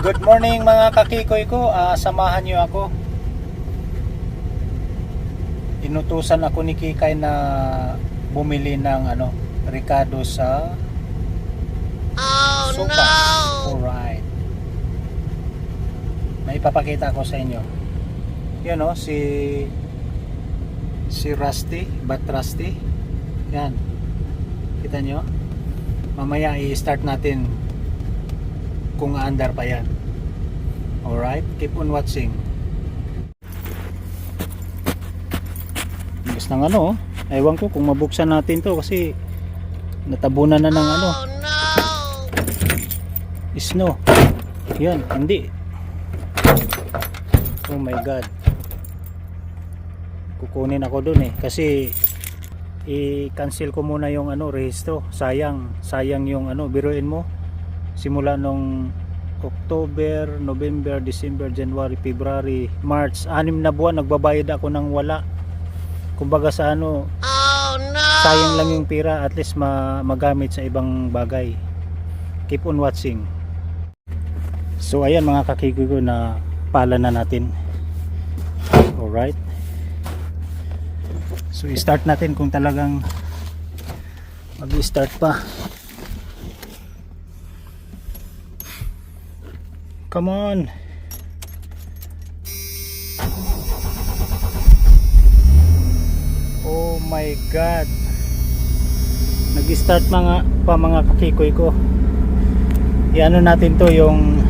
Good morning mga kakikoy ko, samahan nyo ako. Inutusan ako ni Kikay na bumili ng Ricardo sa sopas. No! Alright. May ipapakita ko sa inyo. Yun si Rusty, Bat Rusty. Yan. Kita nyo? Mamaya i-start natin kung aandar pa yan. Alright, keep on watching. Gusto ng ewan ko kung mabuksan natin to kasi natabunan na ng snow. Yan, hindi. Oh my god. Kukunin ako dun kasi i-cancel ko muna yung rehistro. Sayang yung biruin mo. Simula nung October, November, December, January, February, March, 6 na buwan nagbabayad ako ng wala. Kumbaga sa sayang lang yung pera, at least magamit sa ibang bagay. Keep on watching. So ayan mga kakikoy ko, na pala na natin. Alright. So i-start natin kung talagang mag-start pa. Come on. Oh my god. Nag-start mga kakikoy ko. I-ano natin to yung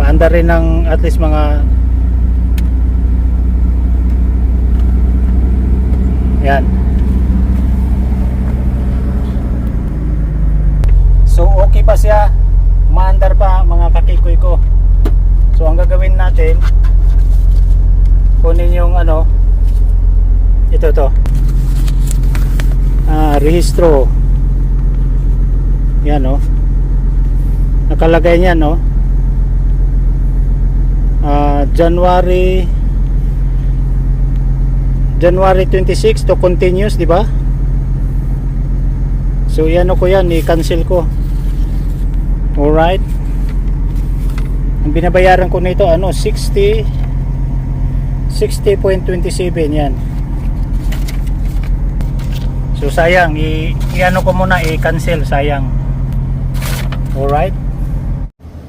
paandar rin ng at least mga yan. So okay pa siya, maandar pa mga kakikoy ko. So ang gagawin natin, kunin yung ito rehistro. Yan nakalagay niyan January 26 to continuous, di ba? So yan ko yan, i-cancel ko. Alright. Ang binabayaran ko nito 60.27 yan. So sayang, i-ano ko muna, i-cancel, sayang. Alright.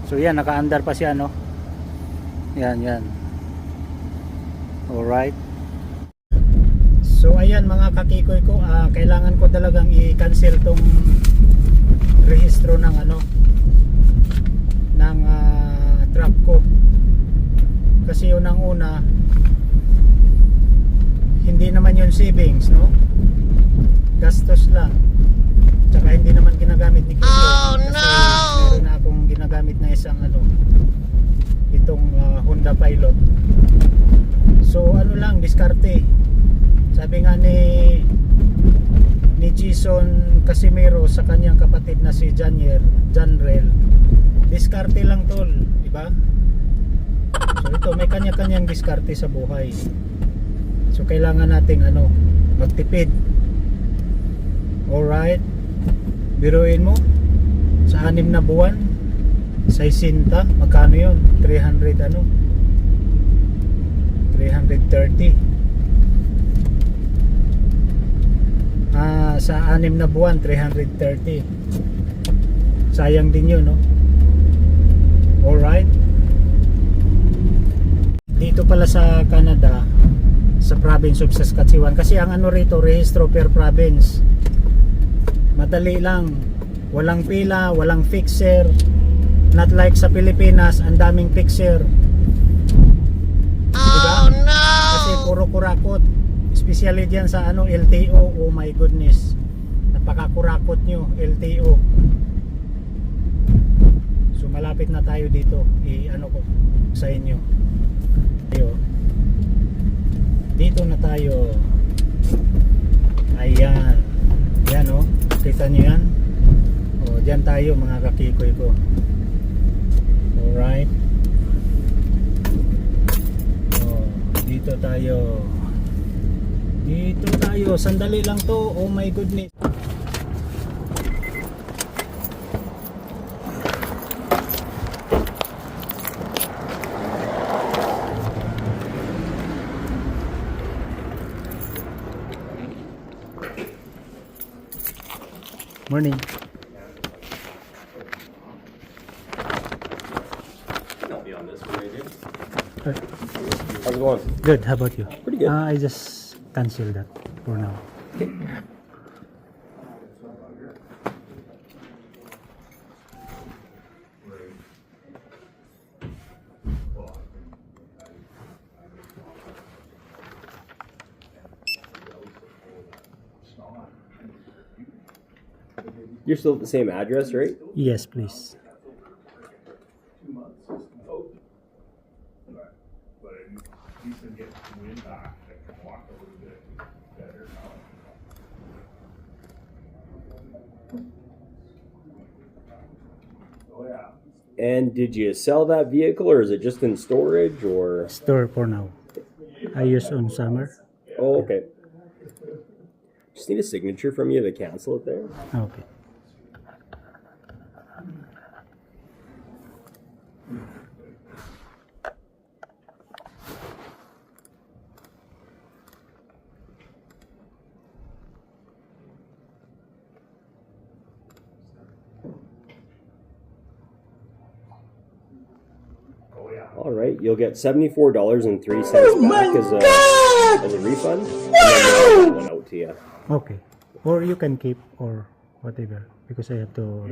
So yan, naka-under pa siya yan. Alright. So ayan mga kakikoy ko, kailangan ko talagang i-cancel tong rehistro ng truck ko. Kasi unang-una, hindi naman yun savings, gastos lang. Tsaka hindi naman ginagamit ni Kiko. Kasi meron na akong ginagamit na isang itong Honda Pilot. So lang, diskarte. Sabi nga ni Jason Casimiro sa kanyang kapatid na si Janrel, diskarte lang tol, di ba? So ito, may kanya-kanyang diskarte sa buhay. So kailangan nating magtipid. Alright. Biruin mo sa 6 na buwan, sa isinta, magkano yun? 330. Sa 6 na buwan 330. Sayang din yun, Alright. Dito pala sa Canada, sa province of Saskatchewan, kasi ang rito, rehistro per province. Madali lang, walang pila, walang fixer. Not like sa Pilipinas, ang daming fixer. Diba? Kasi puro kurakot. Especially dyan sa LTO. Oh my goodness, napakakurakot nyo LTO. So malapit na tayo dito, ko sa inyo. Dito na tayo. Ayan. Yan kita nyo yan. Dyan tayo mga kakikoy ko. Alright. Dito tayo. Dito tayo, sandali lang to. Oh my goodness. Morning. Help me on this one, right here. Uh, How's it going? Good. How about you? Pretty good. I just cancel that for now. You're still at the same address, right? Yes, please. And did you sell that vehicle, or is it just in storage, or? Store for now. I use on summer. Oh, okay. Just need a signature from you to cancel it there. Okay. All right, you'll get $74.03 back as a refund. And then we'll get one out to you. Okay. Or you can keep or whatever because I have to.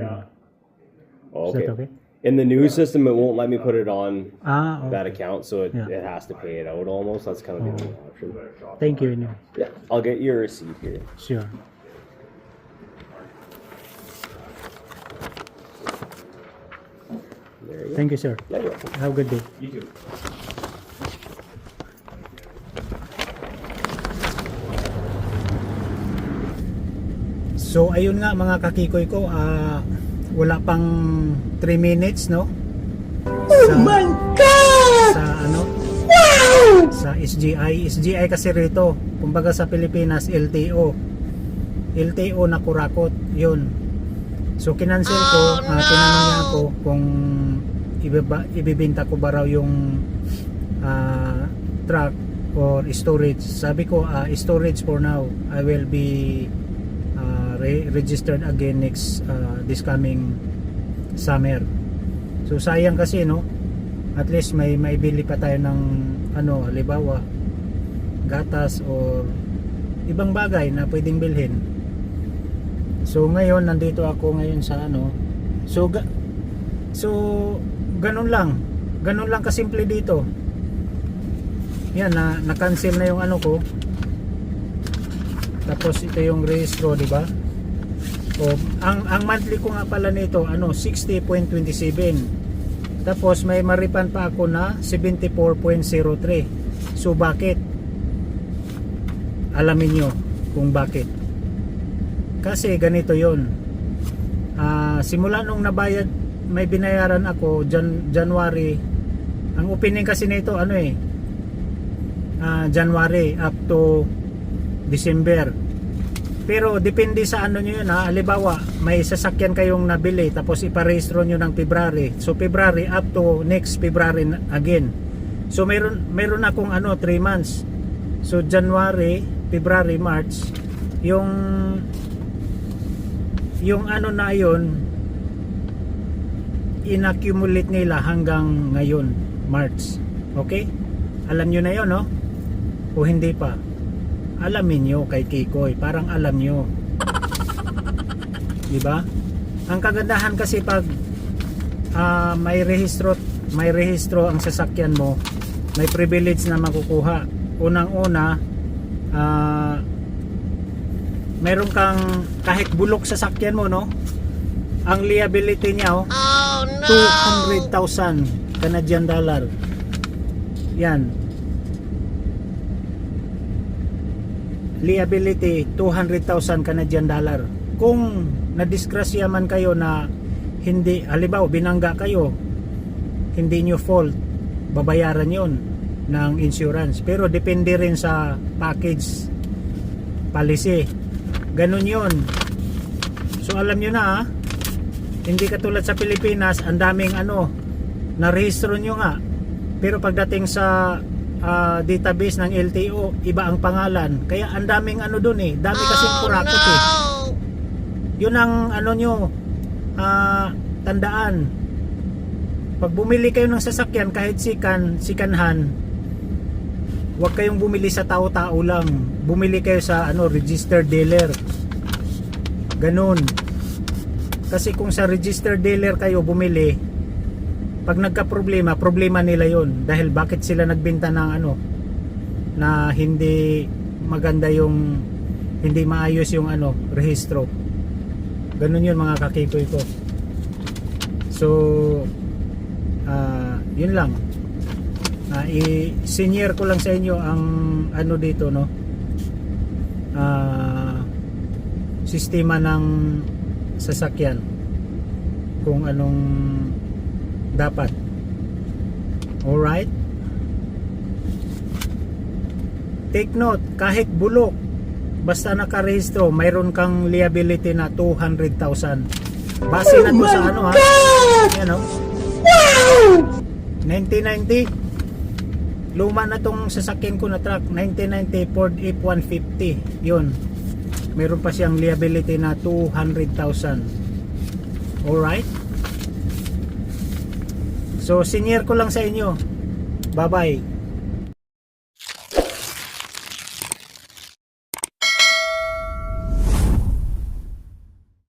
Oh, Is okay. that okay? In the new system, it won't let me put it on Okay. that account, so it, Yeah. it has to pay it out almost. That's kind of the only option. Thank you. Anyway. Yeah, I'll get your receipt here. Sure. There you go. Thank you, sir. Yeah, you're welcome. Have a good day. You too. So ayun nga mga kakikoy ko, wala pang 3 minutes, no? Oh my God! Sa ano? Wow! Sa SGI. SGI kasi rito. Kumbaga sa Pilipinas, LTO. LTO na kurakot. Yun. So kinancel ko, tinanong niya ako kung ibibenta ko ba raw yung truck or storage. Sabi ko, storage for now. I will be registered again next this coming summer. So sayang kasi, no, at least may bili pa tayo ng ano, halimbawa gatas or ibang bagay na pwedeng bilhin. So ngayon nandito ako ngayon sa ano, so ganun lang kasimple dito. Yan, na-cancel na yung ano ko. Tapos ito yung rehistro, di ba? O, ang monthly ko nga pala nito, ano, 60.27. Tapos may maripan pa ako na 74.03. So bakit? Alamin nyo kung bakit. Kasi ganito yon. Simula nung nabayad, may binayaran ako January. Ang opening kasi nito ano January up to December. Pero depende sa ano nyo yun, halimbawa may sasakyan kayong nabili tapos iparehistro nyo ng February. So February up to next February again. So meron akong 3 months. So January, February, March, yung ano na yun, inaccumulate nila hanggang ngayon, March. Okay? Alam nyo na yun, no? O hindi pa? Alamin nyo kay Kikoy, parang alam nyo. Diba? Ang kagandahan kasi pag may rehistro ang sasakyan mo, may privilege na makukuha. Unang-una, meron kang kahit bulok sa sasakyan mo, no? Ang liability niya, 200,000 Canadian dollar. Yan. Liability 200,000 Canadian dollar. Kung nadisgrasya man kayo na hindi, halimbawa binangga kayo, hindi nyo fault, babayaran yon ng insurance. Pero depende rin sa package policy. Ganun yon. So alam nyo na, hindi katulad sa Pilipinas, ang daming na-rehistro nyo nga. Pero pagdating sa database ng LTO, iba ang pangalan. Kaya ang daming dun dami kasing kurakot Yun ang ano nyo, tandaan. Pag bumili kayo ng sasakyan kahit sikanhan, huwag kayong bumili sa tao-tao lang. Bumili kayo sa registered dealer. Ganun. Kasi kung sa registered dealer kayo bumili, pag nagka-problema, problema nila yon. Dahil bakit sila nagbenta ng na hindi maganda yung, hindi maayos yung rehistro. Ganun yun mga kakikoy ko. So yun lang. I-senior ko lang sa inyo ang dito, no, sistema ng sasakyan, kung anong dapat. Alright, take note, kahit bulok, basta nakarehistro, mayroon kang liability na 200,000. Base na to sa yan, 1990, luma na tong sasakyan ko na truck, 1990 Ford F-150. Yun, meron pa siyang liability na 200,000. Alright, so senior ko lang sa inyo. Bye bye.